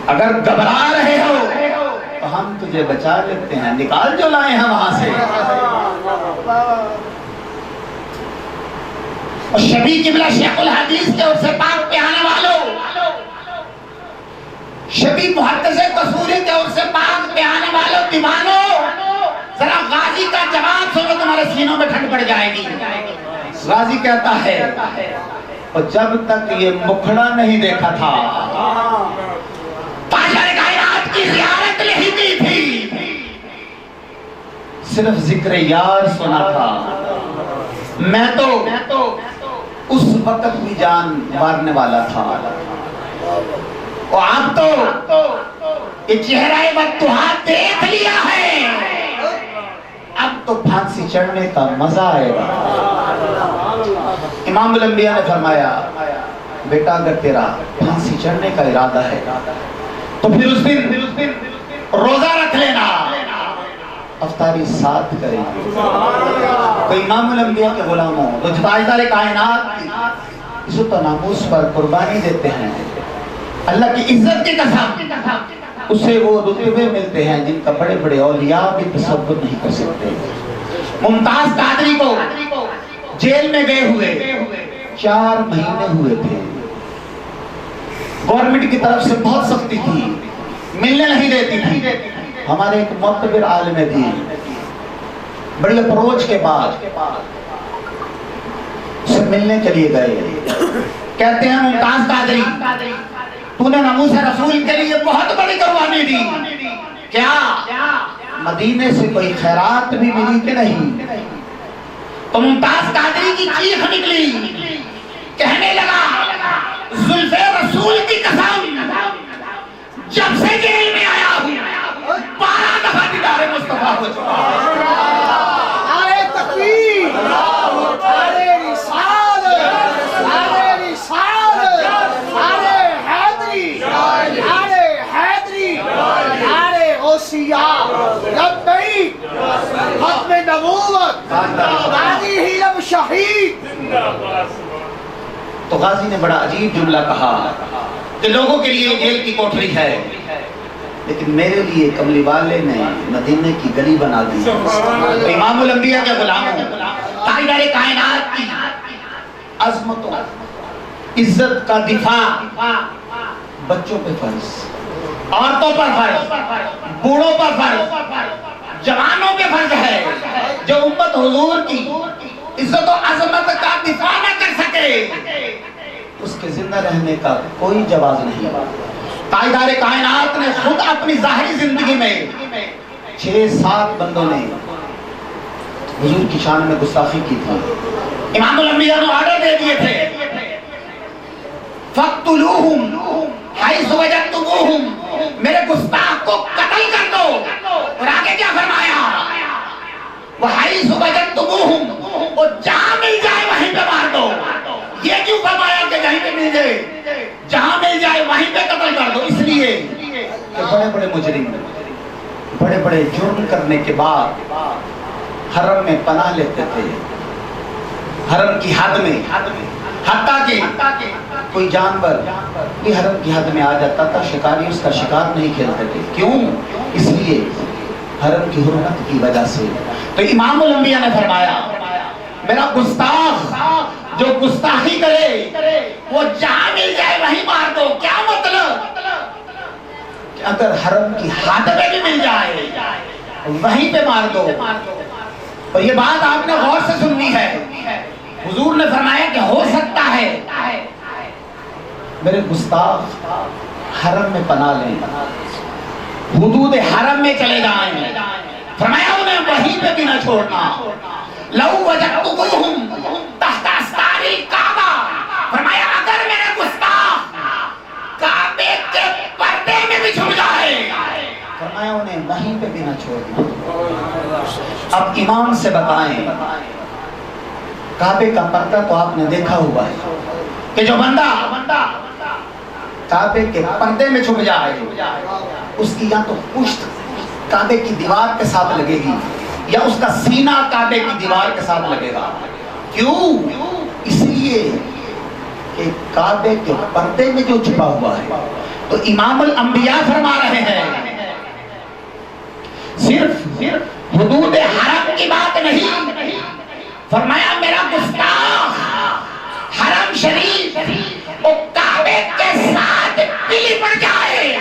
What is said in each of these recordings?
اگر گھبرا رہے ہو تو ہم تجھے بچا لیتے ہیں، نکال جو لائے ہیں وہاں سے۔ اور شبی قبلہ شیخ الحدیث کے عرص پاک پہ آنے والوں، شبی محدث قصوری کے عرص پاک پہ آنے والوں دیوانوں، ذرا غازی کا جواب سنو، تمہارے سینوں میں ٹھنڈ پڑ جائے گی۔ غازی کہتا ہے اور جب تک یہ مکھڑا نہیں دیکھا تھا، پاشا نے کائنات کی زیارت نہیں کی تھی، صرف ذکر یار سنا تھا، میں تو اس وقت بھی جان مارنے والا تھا، اور اب تو یہ چہرہ بدتحا دیکھ لیا ہے، اب تو پھانسی چڑھنے کا مزہ آئے گا۔ امام الانبیاء نے فرمایا بیٹا اگر تیرا پھانسی چڑھنے کا ارادہ ہے تو پھر اس دن روزہ رکھ لینا، افطاری ساتھ کریں گے۔ تو امام الانبیاء کے غلاموں تو تاجدار کائنات کی عزت و ناموس پر قربانی دیتے ہیں، اللہ کی عزت کی قسم، اسے وہ رتبے ملتے ہیں جن کا بڑے بڑے اولیاء بھی تصور نہیں کر سکتے۔ ممتاز قادری کو جیل میں گئے ہوئے 4 مہینے ہوئے تھے، گورنمنٹ کی طرف سے بہت سختی تھی، ملنے نہیں دیتی تھی۔ ہمارے ایک معتبر عالم دین بڑی اپروچ کے بعد اسے ملنے کے لیے گئے، کہتے ہیں ممتاز قادری تو نے ناموس رسول کے لیے بہت بڑی قربانی دی، کیا مدینے سے کوئی خیرات بھی ملی کہ نہیں؟ تو ممتاز قادری کی چیخ نکلی، کہنے لگا زلف رسول کی قسم، جب سے جیل میں آیا ہوں 12 دفعہ دیدار مصطفیٰ ہو چکا۔ نعرہ تکبیر، نعرہ رسالت، نعرہ رسالت، نعرہ حیدری، نعرہ حیدری، نعرہ غوثیہ، لبیک، ختم نبوت، غازی ہی لب شہید۔ تو غازی نے بڑا عجیب جملہ کہا کہ لوگوں کے لیے جیل کی کوٹھری ہے، لیکن میرے لیے کملی والے نے مدینے کی گلی بنا دی۔ امام الانبیاء کے غلاموں، تاجدار کائنات کی عظمتوں، عزت کا دفاع بچوں پہ فرض، عورتوں پر فرض، بوڑھوں پر فرض، جوانوں پہ فرض ہے۔ جو امت حضور کی عزت و عظمت کا دفاع نہ کر سکے اس کے زندہ رہنے کا کوئی جواز نہیں۔ تاجدار کائنات نے خود اپنی ظاہری زندگی میں 6-7 بندوں نے حضور کی شان میں گستاخی کی تھی، امام الانبیاء نے آرڈر دے دیے تھے فَقْتُلُوهُمْ حَيْثُ وَجَدْتُمُوهُمْ، میرے گستاخ کو قتل کر دو۔ اور آگے کیا فرمایا؟ وَحَيْثُ وَجَدْتُمُوهُمْ، اور جہاں مل جائے وہیں پہ مار دو۔ یہ کیوں فرمایا کہ جہیں پہ مل جائے، جہاں مل جائے وہیں پہ قتل کر دو؟ اس لیے کہ بڑے بڑے مجرم بڑے بڑے جرم کرنے کے بعد حرم میں پناہ لیتے تھے، حرم کی حد میں، حتیٰ کہ کوئی جانور بھی حرم کی حد میں آ جاتا تھا، شکاری اس کا شکار نہیں کھیلتے تھے۔ کیوں؟ اس لیے حرم کی حرمت کی وجہ سے۔ تو امام الانبیاء نے فرمایا میرا گستاخ جو گستاخی کرے وہ جہاں مل جائے وہیں مار دو۔ کیا مطلب؟ کہ اگر حرم کی حد میں بھی مل جائے وہیں پہ مار دو۔ اور یہ بات آپ نے غور سے سننی ہے، حضور نے فرمایا کہ ہو سکتا ہے میرے گستاخ حرم میں پناہ لیں، حدود حرم میں چلے جائیں، فرمایا انہیں وہیں پہ بھی نہ چھوڑنا۔ لو وجدتموہم تحت استار الکعبہ، فرمایا اگر میرے گستاخ کعبے کے پردے میں بھی چھپ جائے، فرمایا انہیں وہیں پہ بھی نہ چھوڑنا۔ اب امام سے بتائیں، کعبے کا پردہ تو آپ نے دیکھا ہوا ہے کہ جو بندہ کعبے کے پردے میں چھپ جائے اس کی یا تو پشت کعبے کی دیوار کے ساتھ لگے گی یا اس کا سینہ کعبے کی دیوار کے ساتھ لگے گا۔ کیوں؟ اس لیے کہ کعبے کے پردے میں جو چھپا ہوا ہے تو امام الانبیاء فرما رہے ہیں صرف حدود حرم کی بات نہیں، فرمایا میرا گستاخ حرم شریف وہ کعبے کے ساتھ پلی پڑ جائے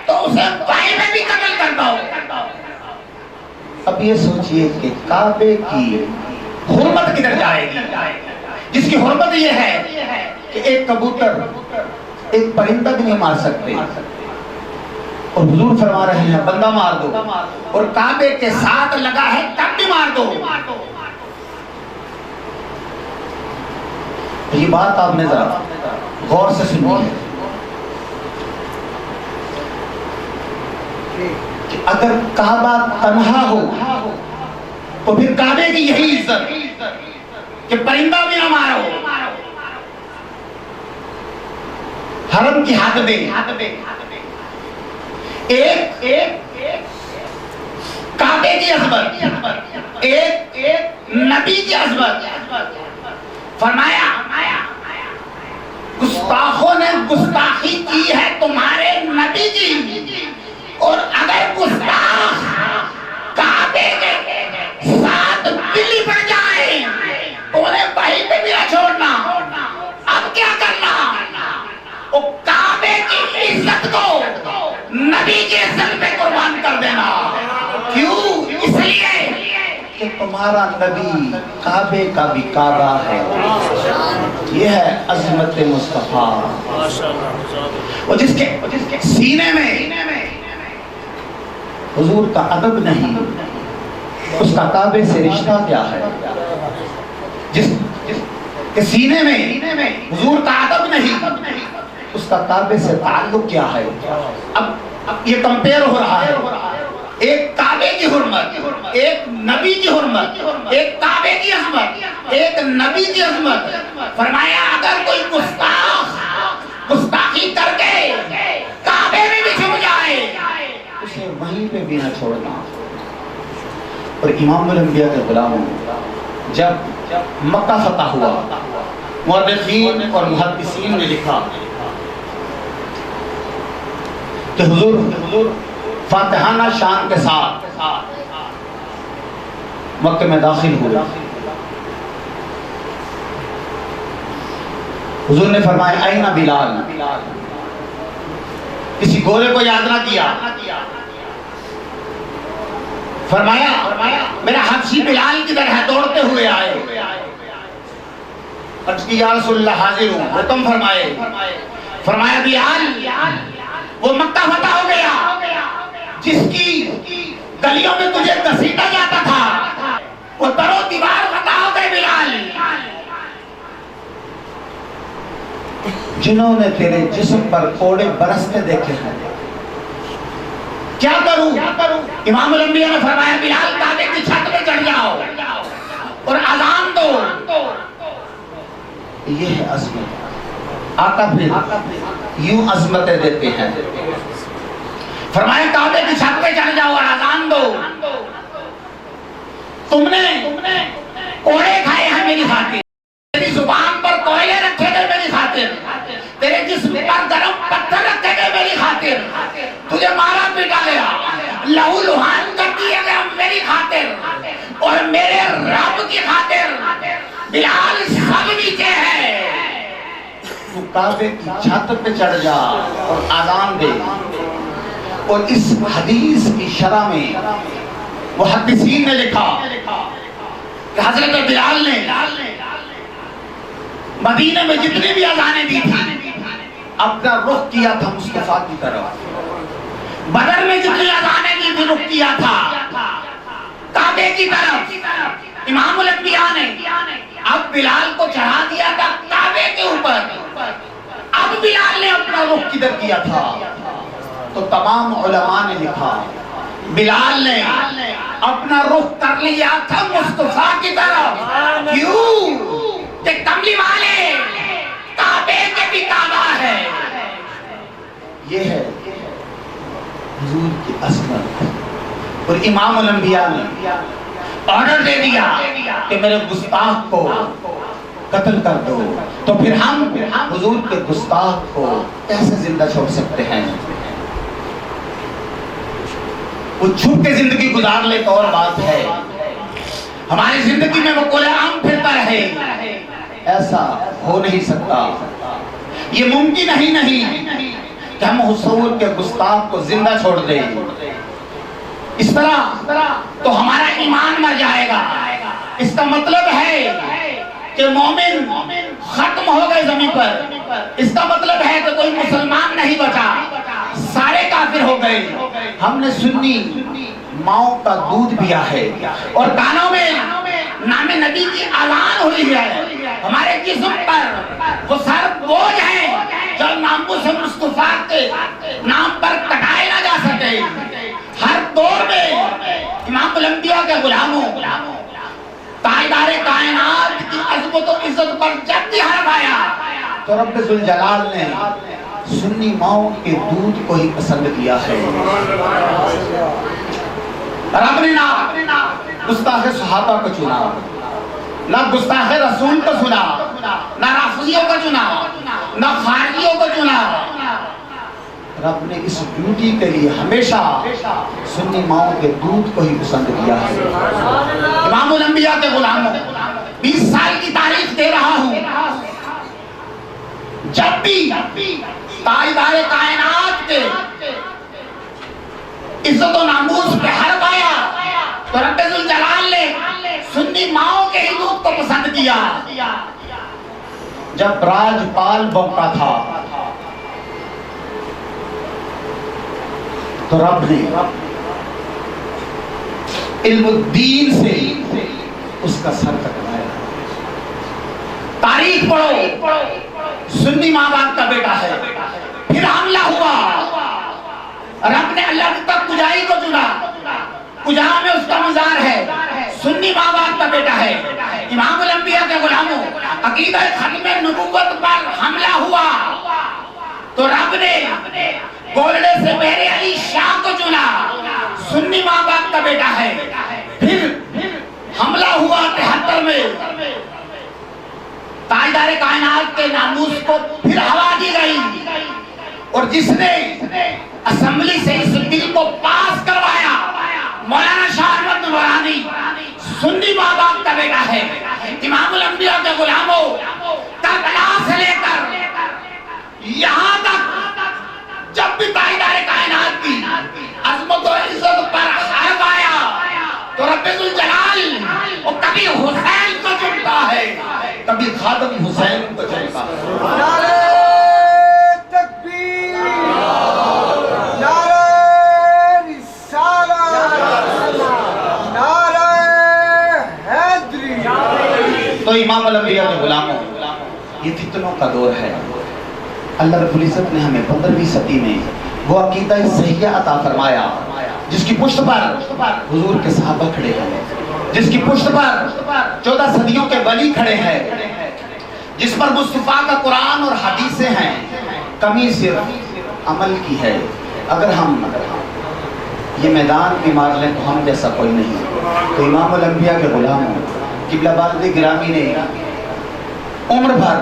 تو اسے وہیں میں بھی قتل کر دو۔ اب یہ سوچئے کہ کعبے کی حرمت کدھر جائے گی، جس کی حرمت یہ ہے کہ ایک کبوتر ایک پرندہ بھی نہیں مار سکتے، اور حضور فرما رہے ہیں بندہ مار دو، اور کعبے کے ساتھ لگا ہے تب بھی مار دو۔ یہ بات آپ نے ذرا غور سے سنی ہے کہ اگر کعبہ تنہا ہو تو پھر کعبے کی یہی عزت کہ پرندہ بھی نہ مارو، حرم کی حد دے ایک کعبے کی عظمت، ایک نبی کی عظمت۔ فرمایا گستاخوں نے گستاخی کی ہے تمہارے نبی کی، اور اگر گستاخ کعبے کے ساتھ بلی پڑ جائے تو انہیں وہیں پہ بھی نہ چھوڑنا۔ اب کیا کرنا؟ وہ کعبے کی عزت کو نبی کی عزت پہ قربان کر دینا۔ کیوں؟ اس لیے کہ تمہارا نبی کعبے کا بھی کعبہ ہے۔ یہ ہے عظمت مصطفیٰ، وہ جس کے سینے میں حضور کا ادب نہیں، اس کا کعبے سے رشتہ کیا ہے؟ جس کے سینے میں حضور کا ادب نہیں، اس کا کعبے سے تعلق کیا ہے؟ اب یہ کمپیر ہو رہا ہے، ایک کعبے کی حرمت، ایک نبی کی حرمت، ایک کعبے کی عظمت، ایک نبی کی عظمت۔ فرمایا اگر کوئی گستاخی کر کے کعبے میں بھی چھپ جائے اسے وہیں پہ بھی نہ چھوڑنا۔ اور امام الانبیاء کے غلاموں جب مکہ فتح ہوا، مورخین اور محدثین نے لکھا کہ حضور فاتحانہ شان کے ساتھ مکہ میں داخل ہوئے۔ حضور نے فرمایا اینا بلال، کسی گورے کو یاد نہ کیا، فرمایا میرا حبشی بلال کدھر ہے؟ دوڑتے ہوئے آئے، عرض کی یا رسول اللہ حاضر ہوں، حکم فرمائے۔ فرمایا بلال وہ مکہ فتح ہو گیا جس کی گلیوں میں تجھے گھسیٹا جاتا تھا، وہ در و دیوار فتح ہو گئے بلال۔ جنہوں نے تیرے جسم پر کوڑے برستے دیکھے ہیں، کیا کروں؟ امام الانبیاء نے فرمایا بلال کعبے کی چھت پہ چڑھ جاؤ اور اذان دو۔ یہ ہے عظمت۔ آقا پھر یوں عظمتیں دیتے ہیں، فرمایا کعبے کی چھت پہ چڑھ جاؤ اور اذان دو۔ تم نے کوڑے کھائے ہیں میری خاطر، تیری زبان پر کوئلے رکھے گئے میری خاطر، تیرے جسم پر گرم پتھر رکھے گئے میری خاطر، تجھے مارا پیٹا گیا، لہو لہان کر دیا گیا میری خاطر اور میرے رب کی خاطر۔ بلال سب نیچے ہے، تو کعبے کی چھت پہ چڑھ جا اور اذان دے۔ اور اس حدیث کی شرح میں محدثین نے لکھا کہ حضرت بلال نے مدینہ میں جتنی بھی اذانیں دی تھی اپنا رخ کیا تھا مصطفیٰ کی طرف، بدر میں جتنی اذانیں دی تھی رخ کیا تھا کعبے کی طرف۔ امام الانبیاء نے اب بلال کو چڑھا دیا تھا کعبے کے اوپر، اب بلال نے اپنا رخ کدھر کیا تھا؟ تو تمام علماء نے لکھا بلال نے اپنا رخ کر لیا تھا مصطفیٰ کی طرف۔ کیوں؟ کہ کملی والے کعبے کے بھی کعبہ ہے۔ یہ ہے حضور کی عظمت۔ اور امام الانبیاء نے آرڈر دے دیا کہ میرے گستاخ کو قتل کر دو، تو پھر ہم حضور کے گستاخ کو کیسے زندہ چھوڑ سکتے ہیں؟ وہ چھپ کے زندگی گزار لے تو اور بات ہے، ہماری زندگی میں وہ کھلے عام پھرتا رہے، ایسا ہو نہیں سکتا، یہ ممکن ہی نہیں کہ ہم حضور کے گستاخ کو زندہ چھوڑ دیں۔ اس طرح تو ہمارا ایمان مر جائے گا۔ اس کا مطلب ہے کہ مومن ختم ہو گئے زمین پر، اس کا مطلب ہے کہ کوئی مسلمان نہیں بچا، سارے کافر ہو گئے۔ ہم نے سنی ماؤں کا دودھ پیا ہے اور کانوں میں نام نبی کی اذان ہوئی ہے، ہمارے جسم پر وہ سر بوجھ ہے جو ناموس مصطفیٰ کے نام پر کٹائے نہ جا سکے۔ ہر دور میں امام الانبیاء کے غلاموں، تاجدار کائنات کی عظمت و عزت پر جب بھی حرف آیا تو رب ذوالجلال نے سنی ماؤں کے دودھ کو ہی پسند کیا ہے۔ رب نے نہ گستاخ صحابہ کو چنا، نہ گستاخ رسول کو چنا، نہ رافضیوں کو چنا، نہ خارجیوں کو چنا۔ رب نے اس ڈیوٹی کے لیے ہمیشہ سنی ماؤں کے دودھ کو ہی پسند کیا ہے۔ امام الانبیاء کے غلاموں، 20 سال کی تاریخ دے رہا ہوں، جب بھی تاجدار کائنات کے عزت و ناموس پہ حرف آیا تو رب ذوالجلال نے سنی ماؤں کے ہی دودھ کو پسند کیا۔ جب راجپال بونکا تھا تو رب نے علم الدین سے اس کا سر کٹوایا۔ تاریخ پڑھو، سنی ماں باپ کا بیٹا ہے، پھر حملہ ہوا، رب نے اللہ تک کجائی کو چنا، کجا میں اس کا مزار ہے، سنی ماں باپ کا بیٹا ہے۔ امام الانبیاء کے غلاموں، عقیدہ ختم نبوت پر حملہ ہوا تو رب نے گولڈے سے بحر علی شاہ کو چنا، سنی ماں باپ کا بیٹا ہے۔ پھر حملہ ہوا 73 میں، تاجدار کائنات کے ناموس کو پھر ہوا دی گئی، اور جس نے اسمبلی سے اس بل کو پاس کروایا مولانا شاہ احمد نورانی، سنی ماں باپ کا بیٹا ہے۔ امام الانبیاء کے غلاموں، کربلا سے لے کر یہاں تک جب بھی تاجدار کائنات کی عظمت و عزت پر حرف آیا تو رب ذوالجلال وہ کبھی حسین کو چنتا ہے، کبھی خادم حسین کو چنتا ہے۔ نعرہ تکبیر، نعرہ رسالت، نعرہ حیدری۔ تو امام الانبیاء کے غلاموں، یہ فتنوں کا دور ہے۔ اللہ رب العزت نے ہمیں 15ویں صدی میں وہ عقیدہ صحیحہ عطا فرمایا جس کی پشت پر حضور کے صحابہ کھڑے ہیں، جس کی پشت پر 14 صدیوں کے ولی کھڑے ہیں، جس پر مصطفیٰ کا قرآن اور حدیثیں ہیں۔ کمی صرف عمل کی ہے۔ اگر ہم یہ میدان بھی مار لیں تو ہم جیسا کوئی نہیں۔ تو امام الانبیاء کے غلاموں، قبلہ والد گرامی نے عمر بھر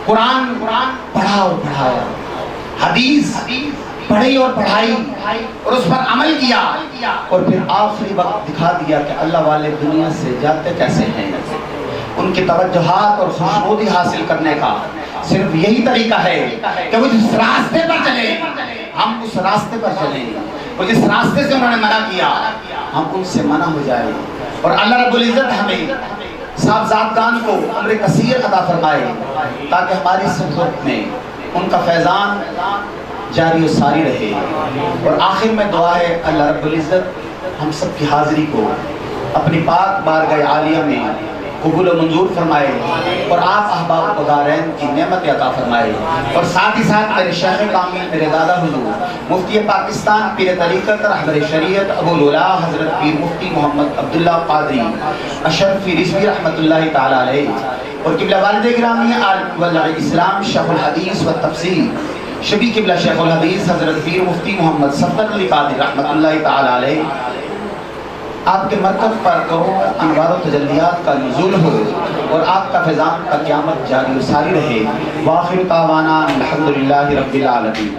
قرآن پڑھا اور پڑھایا، حدیث پڑھی اور پڑھائی اور اس پر عمل کیا، اور پھر آخری وقت دکھا دیا کہ اللہ والے دنیا سے جاتے کیسے ہیں۔ ان کی توجہات اور خوشنودی حاصل کرنے کا صرف یہی طریقہ ہے کہ وہ جس راستے پر چلیں ہم اس راستے پر چلیں، اور جس راستے سے انہوں نے منع کیا ہم ان سے منع ہو جائیں، اور اللہ رب العزت ہمیں صاحبزادگان کو عمر کثیر عطا فرمائے تاکہ ہماری صحبت میں ان کا فیضان جاری و ساری رہے۔ اور آخر میں دعا ہے اللہ رب العزت ہم سب کی حاضری کو اپنی پاک بارگاہ عالیہ میں قبول و منظور فرمائے، اور آپ احباب قدارین کی نعمت عطا فرمائے، اور ساتھ ہی ساتھ میرے شیخ کامل، میرے دادا حضور مفتی پاکستان پیر طریقت رہبر شریعت ابو العلا حضرت پیر مفتی محمد عبداللہ قادری اشرفی رضوی رحمۃ اللہ تعالی علیہ، اور قبلہ والد گرامی عالم اسلام شیخ الحدیث و تفسیر شبی قبلہ شیخ الحدیث حضرت پیر مفتی محمد صفدر علی قادری رحمۃ اللہ تعالی علیہ، آپ کے مرکز پر کروڑ انوار و تجلیات کا نزول ہو، اور آپ کا فیضان کا قیامت جاری و ساری رہے۔ وآخر دعوانا الحمدللہ رب العالمین۔